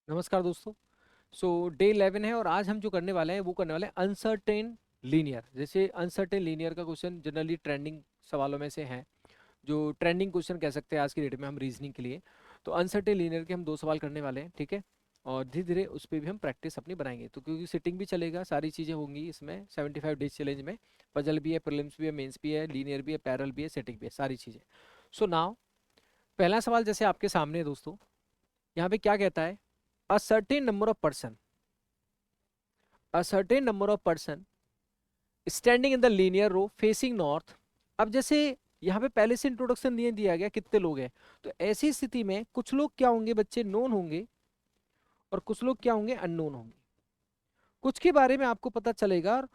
नमस्कार दोस्तों। डे 11 है और आज हम जो करने वाले हैं वो करने वाले हैं अनसर्टेन लीनियर। जैसे अनसर्टेन लीनियर का क्वेश्चन जनरली ट्रेंडिंग सवालों में से है, जो ट्रेंडिंग क्वेश्चन कह सकते हैं आज की डेट में हम रीजनिंग के लिए। तो अनसर्टेन लीनियर के हम दो सवाल करने वाले हैं, ठीक है। और धीरे धीरे उस पर भी हम प्रैक्टिस अपनी बनाएंगे, तो क्योंकि सिटिंग भी चलेगा, सारी चीज़ें होंगी इसमें 75 डेज चैलेंज में। पजल भी है, प्रीलिम्स भी है, मेंस भी है, लीनियर भी है, पैरल भी है, सेटिंग भी है, सारी चीज़ें। सो नाउ पहला सवाल जैसे आपके सामने है दोस्तों, यहाँ पे क्या कहता है? अ certain number of person, a certain number of person standing in the linear row facing north। अब जैसे यहाँ पे पहले से इंट्रोडक्शन दिया गया कितने लोग हैं, तो ऐसी स्थिति में कुछ लोग क्या होंगे बच्चे, नोन होंगे, और कुछ लोग क्या होंगे, अननोन होंगे। कुछ के बारे में आपको पता चलेगा और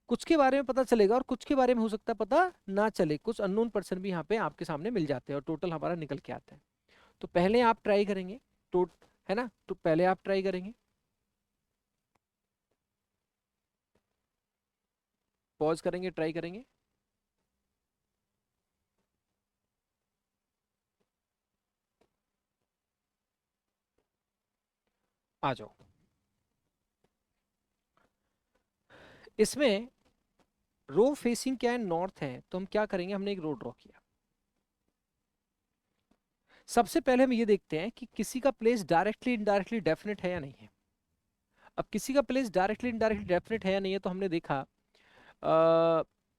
कुछ के बारे में पता चलेगा और कुछ के बारे में हो सकता है पता ना चले। कुछ अननोन पर्सन भी यहाँ पे आपके सामने मिल जाते हैं और टोटल हमारा निकल के आता है। तो पहले आप ट्राई करेंगे, तो है ना, तो पहले आप ट्राई करेंगे, पॉज करेंगे, ट्राई करेंगे। आ जाओ। इसमें रो फेसिंग क्या है, नॉर्थ है, तो हम क्या करेंगे, हमने एक रो ड्रॉ किया। सबसे पहले हम ये देखते हैं कि किसी का प्लेस डायरेक्टली इनडायरेक्टली डेफिनेट है या नहीं है। अब किसी का प्लेस डायरेक्टली इनडायरेक्टली डेफिनेट है या नहीं है, तो हमने देखा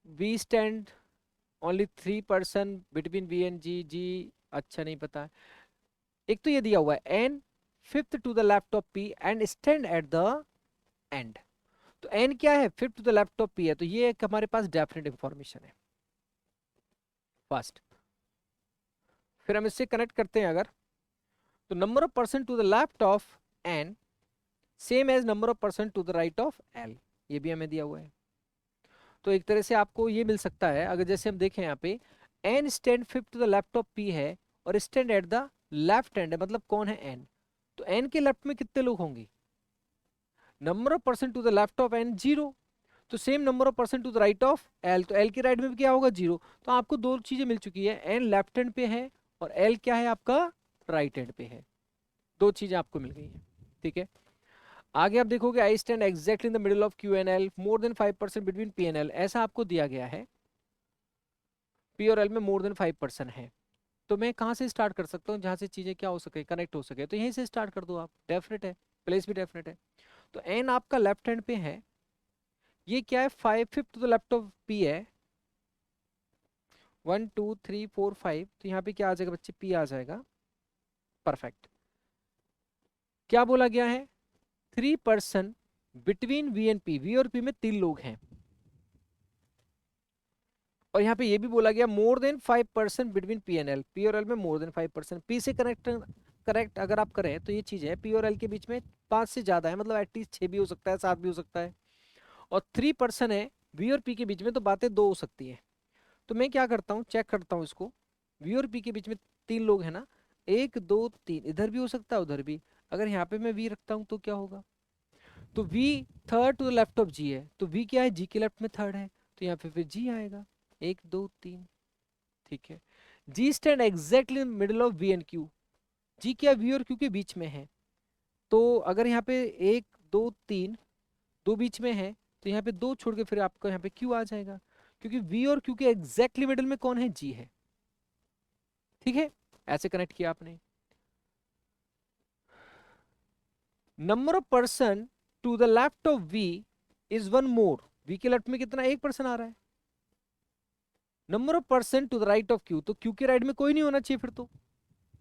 V stand only 3 person between V and G. जी अच्छा नहीं पता है। एक तो ये दिया हुआ है N fifth to the left of P and stand at the end. तो एन क्या है, fifth to the left of P है, तो ये एक हमारे पास डेफिनेट इंफॉर्मेशन है फर्स्ट। फिर हम इससे कनेक्ट करते हैं अगर, तो number of person to the left of N same as number of person to the right of L, ये भी हमें दिया हुआ है। तो एक तरह से आपको ये मिल सकता है, अगर जैसे हम देखें यहाँ पे N stand fifth to the left of P है और stand at the left hand है, मतलब कौन है, एन। तो एन के लेफ्ट में कितने लोग होंगे, number of person to the left of N zero. तो same number of person to the right of L, तो एल के राइट में भी क्या होगा, जीरो। तो आपको दो चीजें मिल चुकी है, एन लेफ्ट हैंड पे है और एल क्या है आपका, राइट हैंड पे है। दो चीजें आपको मिल गई है, ठीक है। आगे आप देखोगे I stand exactly in the middle of Q and L more than 5% between P and L, ऐसा आपको दिया गया है। पी और एल में मोर देन 5% है। तो मैं कहाँ से स्टार्ट कर सकता हूँ जहाँ से चीजें क्या हो सके, कनेक्ट हो सके, तो यहीं से स्टार्ट कर दो आप, डेफिनेट है, प्लेस भी डेफिनेट है। तो एन आपका लेफ्ट हैंड पे है, ये क्या है, 5 fifth to the left of P है, 1 2 3 4 5, तो यहाँ पे क्या आ जाएगा बच्चे, पी आ जाएगा, परफेक्ट। क्या बोला गया है, 3 person between V and P, V और पी में 3 लोग हैं। और यहाँ पे ये भी बोला गया मोर than 5% between P and L, P और एल में मोर देन 5%। पी से कनेक्ट करेक्ट अगर आप करें तो ये चीज है, पी और एल के बीच में 5 से ज्यादा है, मतलब एटलीस्ट 6 भी हो सकता है, 7 भी हो सकता है। और 3 पर्सन है वी और पी के बीच में, तो बातें दो हो सकती है। तो मैं क्या करता हूँ, चेक करता हूँ इसको, वी और पी के बीच में 3 लोग है ना, 1 2 3, इधर भी हो सकता है उधर भी। अगर यहाँ पे मैं वी रखता हूँ तो क्या होगा, तो V third to the left of G है, तो वी क्या है, जी के लेफ्ट में थर्ड है, तो यहाँ पे फिर जी आएगा, 1 2 3, ठीक है। G stand exactly in middle of V and Q, G क्या वी और क्यू के बीच में है। तो अगर यहाँ पे 1 2 3 दो बीच में है, तो यहाँ पे दो छोड़ के फिर आपका यहाँ पे क्यू आ जाएगा, क्योंकि वी और क्यू के एग्जैक्टली मिडिल में कौन है, जी है, ठीक है। ऐसे कनेक्ट किया आपने। Number of person to the left of V is one more, V के लेफ्ट में कितना, 1 पर्सन आ रहा है। Number of person to the right of Q, तो क्यू के राइट में कोई नहीं होना चाहिए फिर तो,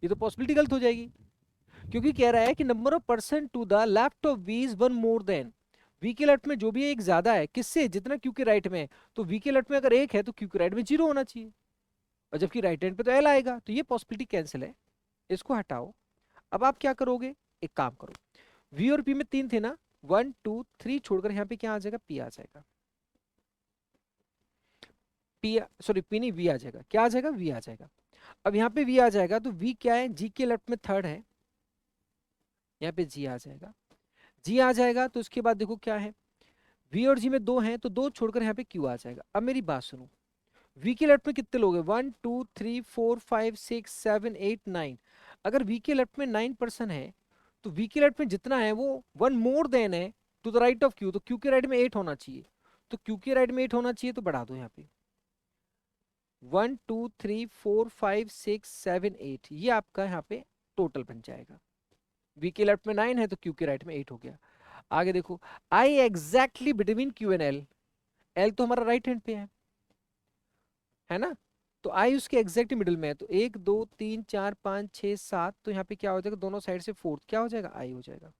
ये तो पॉसिबिलिटी गलत हो जाएगी, क्योंकि कह रहा है कि number of person to the left of V is one more than, V के लेफ्ट में जो भी है एक ज्यादा है, किससे, जितना क्यू के राइट में है। तो वी के लेफ्ट में अगर एक है तो क्यू के राइट में जीरो होना चाहिए, और जबकि राइट हैंड पे तो एल आएगा, तो ये पॉसिबिलिटी कैंसिल है, इसको हटाओ। अब आप क्या करोगे, एक काम करो, वी और पी में 3 थे ना, 1 2 3 छोड़कर यहाँ पे क्या आ जाएगा, पी आ जाएगा, पी, सॉरी पी नहीं, वी आ जाएगा, क्या आ जाएगा, वी आ जाएगा। अब यहाँ पे वी आ जाएगा, तो वी क्या है, जी के लेफ्ट में थर्ड है, यहाँ पे जी आ जाएगा, जी आ जाएगा, तो उसके बाद देखो क्या है, वी और जी में 2 हैं, तो 2 छोड़कर यहाँ पे क्यू आ जाएगा। अब मेरी बात सुनो, वी के लेफ्ट में कितने लोग हैं, 1 2 3 4 5 6 7 8 9, अगर वी के लेफ्ट में 9 पर्सन है, तो वी के लेफ्ट में जितना है वो वन मोर देन है to the right of Q, तो क्यू के राइट में 8 होना चाहिए, तो क्यू के राइट में 8 होना चाहिए, तो बढ़ा दो यहाँ पे 1 2 3 4 5 6 7 8, ये आपका यहाँ पे टोटल बन जाएगा। वी के लेफ्ट में 9 है तो क्यू के राइट में 8 हो गया। आगे देखो, आई exactly between Q and L, L तो हमारा राइट हैंड पे है ना, तो आई उसके एग्जैक्ट मिडिल में है, तो 1 2 3 4 5 6 7, तो यहाँ पे क्या हो जाएगा, दोनों साइड से फोर्थ क्या हो जाएगा, आई हो जाएगा।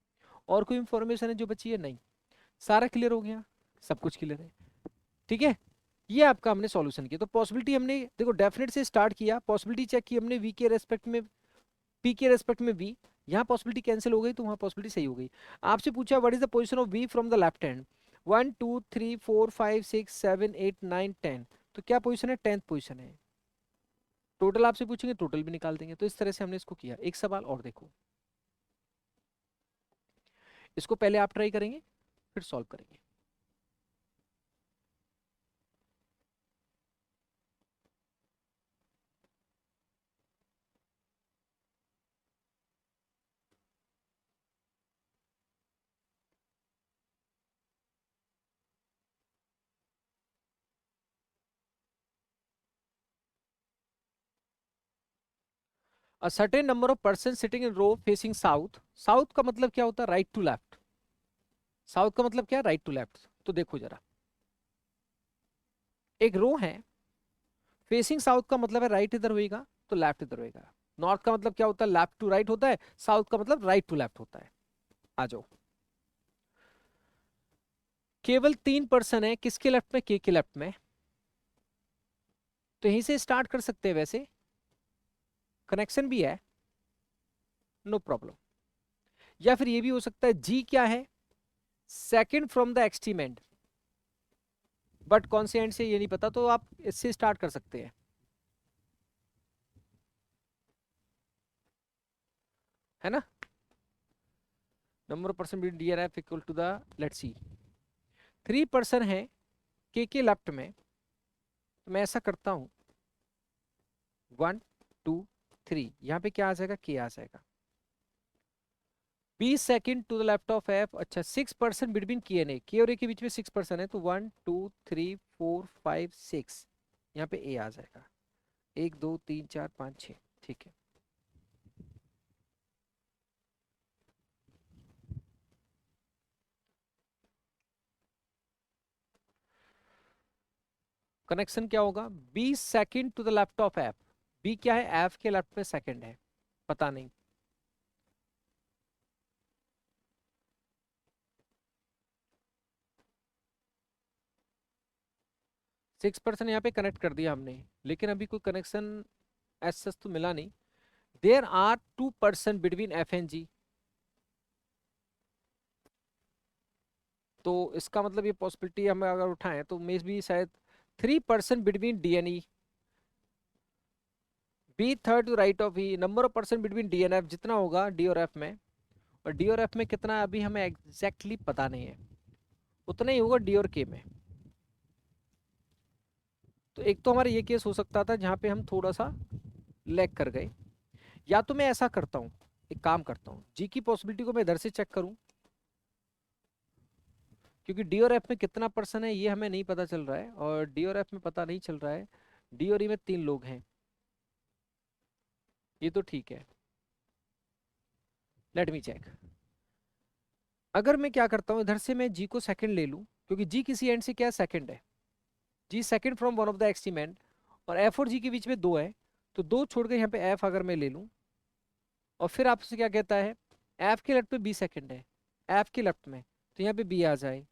और कोई इंफॉर्मेशन है जो बची है, नहीं, सारा क्लियर हो गया, सब कुछ क्लियर है, ठीक है। ये आपका हमने सॉल्यूशन किया। तो पॉसिबिलिटी हमने देखो डेफिनेट से स्टार्ट किया, पॉसिबिलिटी चेक की हमने वी के रेस्पेक्ट में, पी के रेस्पेक्ट में वी, यहाँ पॉसिबिलिटी कैंसिल हो गई तो वहाँ पॉसिबिलिटी सही हो गई। आपसे पूछा what is the position of V from the left hand, 1 2 3 4 5 6 7 8 9 10, तो क्या पोजीशन है, 10th पोजीशन है। टोटल आपसे पूछेंगे, टोटल भी निकाल देंगे। तो इस तरह से हमने इसको किया। एक सवाल और देखो, इसको पहले आप ट्राई करेंगे फिर सॉल्व करेंगे। A certain number of person sitting in row facing south, south का मतलब क्या होता है, राइट टू लेफ्ट, साउथ का मतलब क्या, राइट टू लेफ्ट। तो देखो जरा, एक रो है फेसिंग साउथ का मतलब है राइट इधर होएगा तो लेफ्ट इधर होएगा। नॉर्थ का मतलब क्या होता है, लेफ्ट टू राइट होता है, साउथ का मतलब राइट टू लेफ्ट होता है। आ जाओ, केवल 3 पर्सन है, किसके लेफ्ट में, के लेफ्ट में, तो यहीं से स्टार्ट कर सकते हैं, वैसे कनेक्शन भी है, नो प्रॉब्लम। या फिर ये भी हो सकता है, जी क्या है, second from the extreme and, but कौन से एंड से ये नहीं पता, तो आप इससे स्टार्ट कर सकते हैं, है ना। Number of person between D and F equal to the, let's see, 3 person है के लेफ्ट में, तो मैं ऐसा करता हूं 1 2 3, यहाँ पे क्या आ जाएगा, के आ जाएगा। 20 second to the left of F, अच्छा 6 पर्सन बिटवीन के और ए के बीच में 6 पर्सन है, तो 1 2 3 4 5 6, यहाँ पे ए आ जाएगा, 1 2 3 4 5 6, ठीक है। कनेक्शन क्या होगा, 20 second to the left of F, B क्या है, एफ के लेफ्ट में सेकेंड है, पता नहीं, 6 पर्सन यहाँ पे कनेक्ट कर दिया हमने, लेकिन अभी कोई कनेक्शन ऐसा तो मिला नहीं। There are 2 person between F and G, तो इसका मतलब ये पॉसिबिलिटी हम अगर उठाएं तो मे भी शायद 3 person between D and E, B third to right of E, number of person between D and F जितना होगा डी और एफ में, और डी और एफ में कितना है अभी हमें एग्जैक्टली पता नहीं है, उतना ही होगा डी और के में। तो एक तो हमारा ये केस हो सकता था जहाँ पे हम थोड़ा सा लैग कर गए, या तो मैं ऐसा करता हूँ, एक काम करता हूँ, जी की पॉसिबिलिटी को मैं इधर से चेक करूँ, क्योंकि डी और एफ में कितना पर्सन है ये हमें नहीं पता चल रहा है, और डी और एफ में पता नहीं चल रहा है, डी और ई में 3 लोग हैं, ये तो ठीक है। लेट मी चेक, अगर मैं क्या करता हूँ, इधर से मैं जी को सेकंड ले लूँ, क्योंकि जी किसी एंड से क्या है, सेकंड है, G second from one of the extreme end, और एफ और जी के बीच में 2 है, तो 2 छोड़ के यहाँ पे एफ अगर मैं ले लूँ, और फिर आपसे क्या कहता है, एफ के लेफ्ट में बी सेकंड है, एफ के लेफ्ट में, तो यहाँ पे बी आ जाए।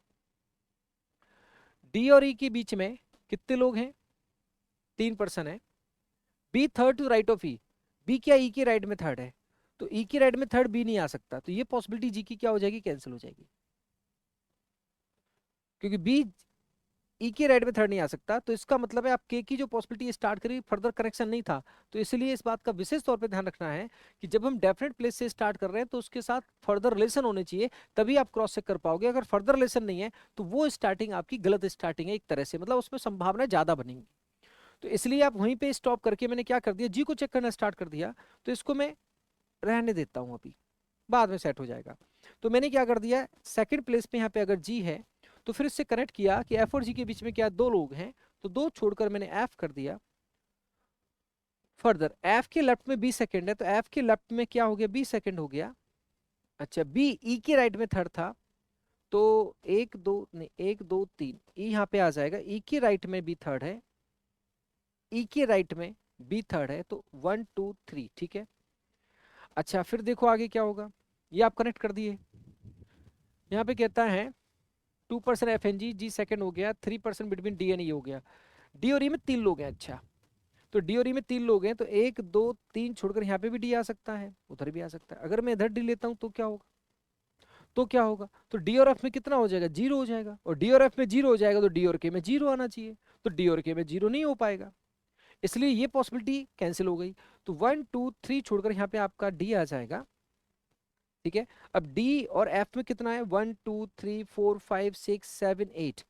डी और ई के बीच में कितने लोग हैं, 3 पर्सन है, B third to right of E, B क्या ई के राइट में थर्ड है, तो ई के राइट में थर्ड बी नहीं आ सकता, तो ये पॉसिबिलिटी जी की क्या हो जाएगी, कैंसिल हो जाएगी, क्योंकि बी ई के राइट में थर्ड नहीं आ सकता, तो इसका मतलब है आप के की जो पॉसिबिलिटी स्टार्ट करी फर्दर कनेक्शन नहीं था, तो इसलिए इस बात का विशेष तौर पे ध्यान रखना है कि जब हम डेफिनेट प्लेस से स्टार्ट कर रहे हैं तो उसके साथ फर्दर रिलेशन होने चाहिए, तभी आप क्रॉस चेक कर पाओगे। अगर फर्दर रिलेशन नहीं है तो वो स्टार्टिंग आपकी गलत स्टार्टिंग है एक तरह से, मतलब उसमें संभावना ज्यादा बनेंगी, तो इसलिए आप वहीं पे स्टॉप करके मैंने क्या कर दिया, जी को चेक करना स्टार्ट कर दिया, तो इसको मैं रहने देता हूँ अभी, बाद में सेट हो जाएगा। तो मैंने क्या कर दिया, सेकंड प्लेस पे यहाँ पे अगर जी है तो फिर इससे कनेक्ट किया कि एफ और जी के बीच में क्या दो लोग हैं, तो दो छोड़कर मैंने एफ कर दिया। फर्दर एफ के लेफ्ट में बी सेकंड है, तो एफ के लेफ्ट में क्या हो गया, बी सेकंड हो गया। अच्छा बी ई के राइट में थर्ड था, तो एक दो नहीं, एक दो तीन, ई यहाँ पे आ जाएगा, ई के राइट में बी थर्ड है, ई के राइट में बी थर्ड है, तो 1 2 3, ठीक है। अच्छा फिर देखो आगे क्या होगा, ये आप कनेक्ट कर दिए। यहाँ पे कहता है 2% एफ एन जी, जी सेकेंड हो गया, 3% बिटवीन डी एन ई हो गया। डी और ई में 3 लोग हैं। अच्छा तो डी और ई में 3 लोग हैं, तो 1 2 3 छोड़कर यहाँ पे भी डी आ सकता है, उधर भी आ सकता है। अगर मैं इधर डी लेता हूँ तो क्या होगा, तो क्या होगा, तो डी और एफ में कितना हो जाएगा, 0 हो जाएगा, और डी और एफ में 0 हो जाएगा तो डी और के में 0 आना चाहिए, तो डी और के में 0 नहीं हो पाएगा, इसलिए ये पॉसिबिलिटी कैंसिल हो गई। तो 1 2 3 छोड़कर यहाँ पे आपका डी आ जाएगा, ठीक है। अब डी और एफ में कितना है, 1 2 3 4 5 6 7 8,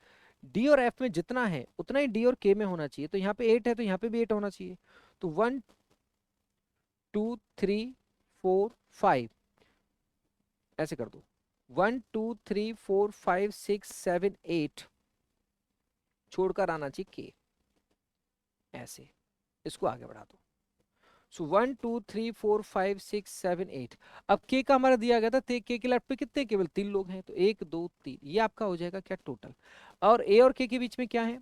डी और एफ में जितना है उतना ही डी और के में होना चाहिए, तो यहाँ पे 8 है तो यहाँ पे भी 8 होना चाहिए। तो 1 2 3 4 5 ऐसे कर दो, 1 2 3 4 5 6 7 8 छोड़कर आना चाहिए के, ऐसे इसको आगे बढ़ा दो। सो 1 2 3 4 5 6 7 8, अब के का हमारा दिया गया था, के के लेफ्ट पे कितने, केवल 3 लोग हैं, तो 1 2 3, ये आपका हो जाएगा क्या टोटल। और ए और के बीच में क्या है,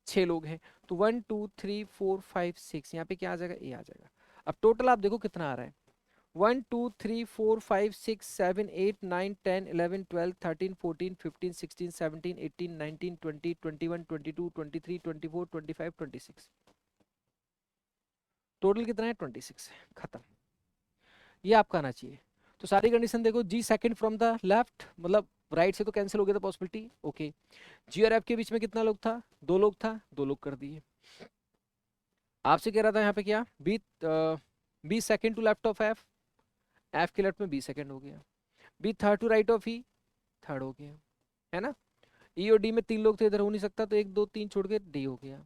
6 लोग हैं, तो 1 2 3 4 5 6, यहाँ पे क्या आ जाएगा, ए आ जाएगा। अब टोटल आप देखो कितना आ रहा है, 1 2 3 4 5 6 7 8 9 10 11 12 13 14 15 16 17 18 19 20 21 22 23 24 25 26, टोटल कितना है, 26 है, खत्म। ये आपका आना चाहिए। तो सारी कंडीशन देखो, जी सेकंड फ्रॉम द लेफ्ट, मतलब राइट से तो कैंसिल हो गया था पॉसिबिलिटी, ओके। जी और एफ के बीच में कितना लोग था, 2 लोग था, 2 लोग कर दिए। आपसे कह रहा था यहाँ पे क्या, B B second to left of F, F के लेफ्ट में बी सेकंड हो गया, B third to right of E, third हो गया, है ना। ई और डी में 3 लोग थे, इधर हो नहीं सकता, तो 1 2 3 छोड़ के डी हो गया।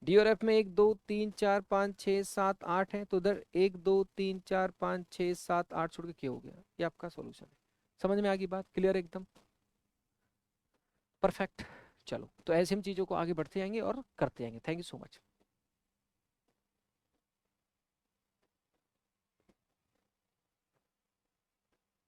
डी और एफ में 1 2 3 4 5 6 7 8 है, तो उधर 1 2 3 4 5 6 7 8 छोड़ के क्या हो गया, ये आपका सॉल्यूशन है। समझ में आ गई बात, क्लियर एकदम, परफेक्ट। चलो तो ऐसे हम चीज़ों को आगे बढ़ते जाएंगे और करते जाएंगे। Thank you so much.